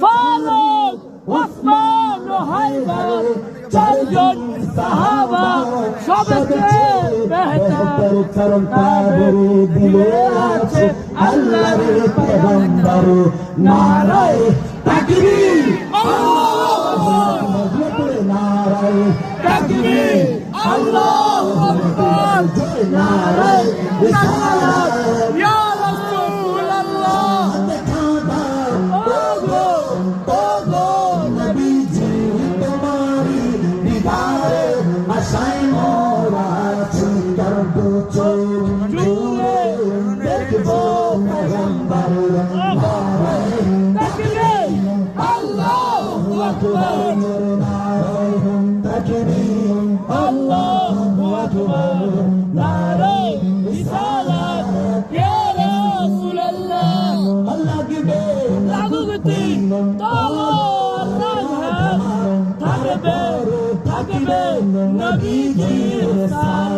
ফারুক ওসমান ও হায়দার চারজন সাহাবা সবচেয়ে বেহতর কারণ তাদের দিলে আছে আল্লাহর পয়গম্বর নারায়ে তাকবীর আল্লাহু আকবার নারায়ে তাকবীর আল্লাহু আকবার নারায়ে রিসালাত ইয়া রাসূলুল্লাহ ওগো নবীজি তোমারি দিদারে আশায় মোরা চিন্তার চোখ জুড়ে দেখবো পয়গম্বর নারায়ে তাকবীর আল্লাহু আকবার নারায়ে তাকবীর আল্লাহু আকবার নারায়ে রিসালাত ইয়া রাসূলুল্লাহ লাগবে লাগুতি তোমার রাজহাত থাকবে নবীজির সালাত